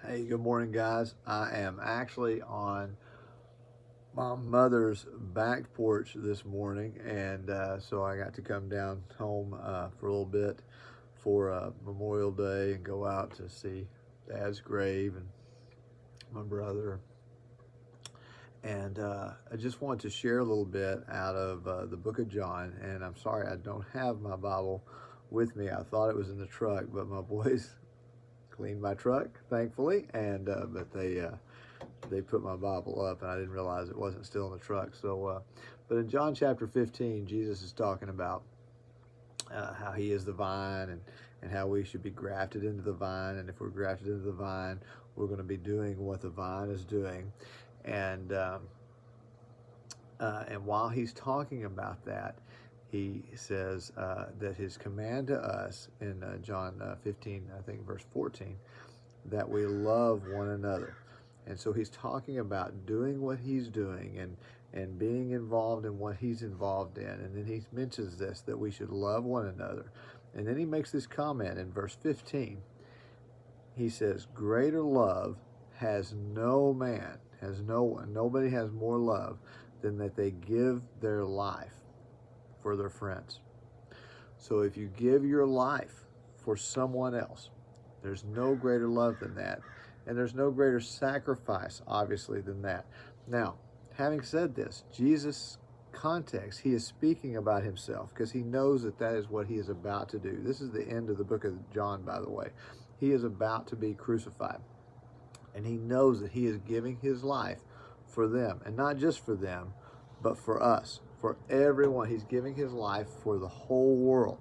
Hey, good morning, guys. I am actually on my mother's back porch this morning, and so I got to come down home for a little bit for Memorial Day and go out to see Dad's grave and my brother. And I just want to share a little bit out of the book of John. And I'm sorry I don't have my Bible with me. I thought it was in the truck, but my boys cleaned my truck, thankfully, and but they put my Bible up, and I didn't realize it wasn't still in the truck. But in John chapter 15, Jesus is talking about how He is the vine, and how we should be grafted into the vine, and if we're grafted into the vine, we're going to be doing what the vine is doing, and and while He's talking about that, He says that His command to us in John 15, I think verse 14, that we love one another. And so He's talking about doing what He's doing and being involved in what He's involved in. And then He mentions this, that we should love one another. And then He makes this comment in verse 15. He says, greater love has no man, has no one, nobody has more love than that they give their life for their friends. So if you give your life for someone else, there's no greater love than that. And there's no greater sacrifice, obviously, than that. Now, having said this, Jesus' context, He is speaking about Himself because He knows that that is what He is about to do. This is the end of the book of John, by the way. He is about to be crucified. And He knows that He is giving His life for them. And not just for them, but for us, for everyone. He's giving His life for the whole world.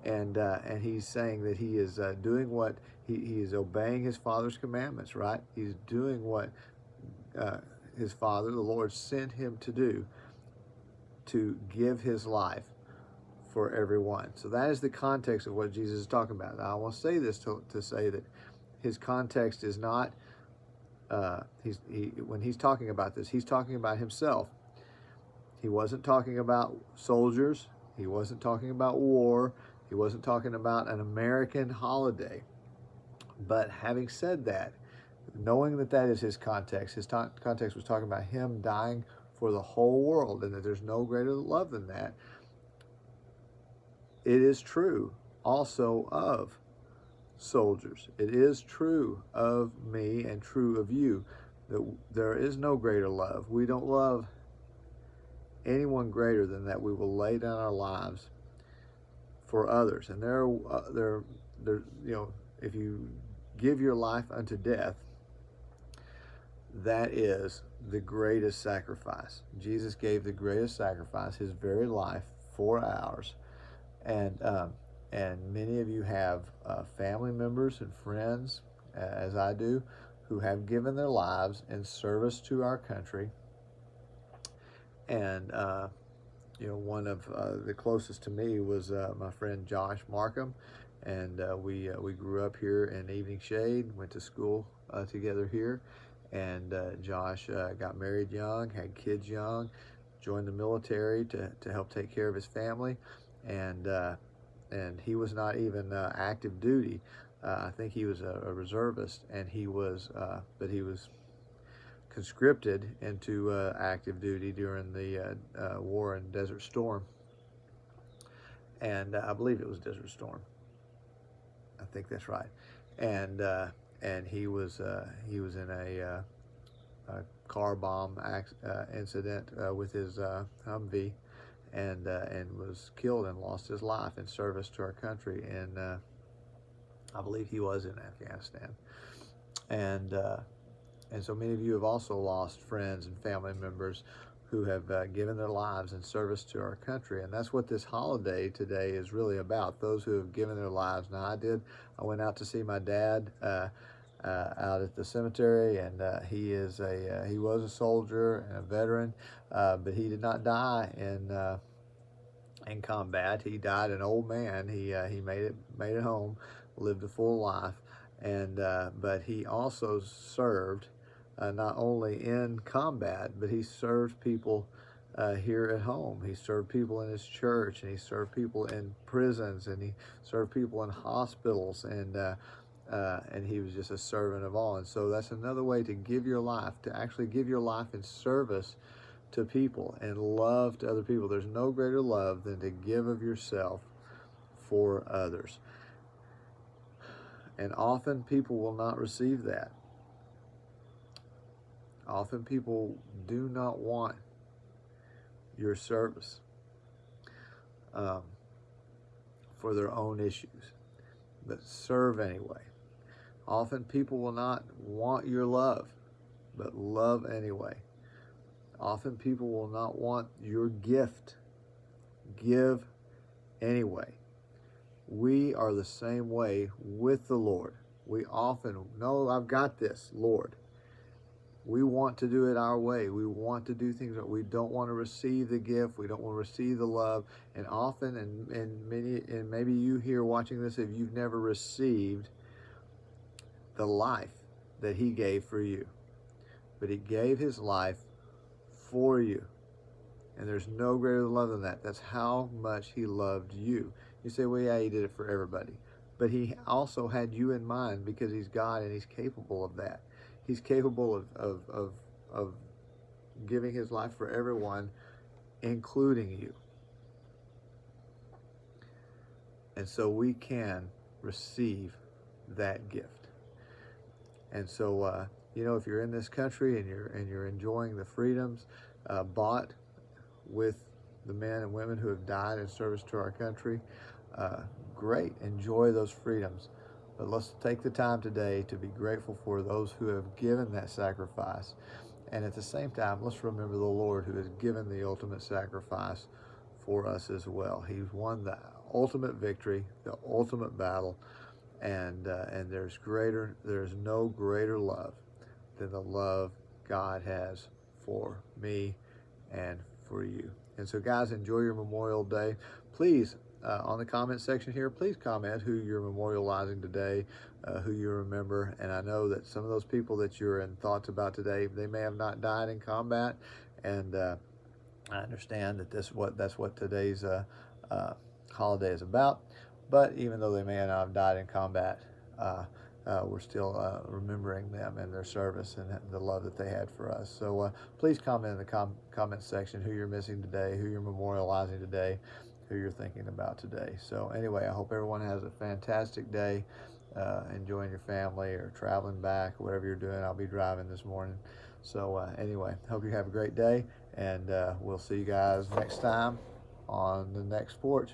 And He's saying that He is doing what he is obeying His Father's commandments, right? He's doing what His Father, the Lord, sent Him to do, to give His life for everyone. So that is the context of what Jesus is talking about. Now, I want to say this to say that His context is not, when He's talking about this, He's talking about Himself. He wasn't talking about soldiers. He wasn't talking about war. He wasn't talking about an American holiday. But having said that, knowing that that is His context was talking about Him dying for the whole world, and that there's no greater love than that. It is true also of soldiers. It is true of me and true of you that there is no greater love. We don't love anyone greater than that we will lay down our lives for others. And if you give your life unto death, that is the greatest sacrifice. Jesus gave the greatest sacrifice, His very life, for ours. And many of you have family members and friends, as I do, who have given their lives in service to our country. And one of the closest to me was my friend Josh Markham, and we grew up here in Evening Shade, went to school together here, and Josh got married young, had kids young, joined the military to help take care of his family, and he was not even active duty. I think he was a reservist, and but he was conscripted into active duty during the war in Desert Storm, and I believe it was Desert Storm. I think that's right. And he was in a car bomb incident with his Humvee, and was killed and lost his life in service to our country. And I believe he was in Afghanistan, and so many of you have also lost friends and family members who have given their lives in service to our country. And that's what this holiday today is really about, those who have given their lives. Now, I went out to see my dad out at the cemetery, and he was a soldier and a veteran, but he did not die in combat. He died an old man. He made it home, lived a full life, and but he also served not only in combat, but he served people here at home. He served people in his church, and he served people in prisons, and he served people in hospitals, and and he was just a servant of all. And so that's another way to give your life, to actually give your life in service to people and love to other people. There's no greater love than to give of yourself for others. And often people will not receive that. Often people do not want your service for their own issues, but serve anyway. Often people will not want your love, but love anyway. Often people will not want your gift. Give anyway. We are the same way with the Lord. We often, no, I've got this, Lord. We want to do it our way. We want to do things that we don't want to receive the gift. We don't want to receive the love. And often, and maybe you here watching this, if you've never received the life that he gave for you, but he gave his life for you. And there's no greater love than that. That's how much he loved you. You say, well, yeah, he did it for everybody. But he also had you in mind because he's God and he's capable of that. He's capable of giving his life for everyone, including you. And so we can receive that gift. And so, if you're in this country and you're enjoying the freedoms bought with the men and women who have died in service to our country, great. Enjoy those freedoms. But let's take the time today to be grateful for those who have given that sacrifice. And at the same time, let's remember the Lord who has given the ultimate sacrifice for us as well. He's won the ultimate victory, the ultimate battle, and there's no greater love than the love God has for me and for you. And so, guys, enjoy your Memorial Day. Please, on the comment section here, please comment who you're memorializing today, who you remember. And I know that some of those people that you're in thoughts about today, they may have not died in combat, and I understand that that's what today's holiday is about. But even though they may not have died in combat, we're still remembering them and their service and the love that they had for us. So please comment in the comment section who you're missing today, who you're memorializing today, who you're thinking about today. So anyway, I hope everyone has a fantastic day, enjoying your family or traveling back, or whatever you're doing. I'll be driving this morning. So anyway, hope you have a great day, and we'll see you guys next time on the next porch.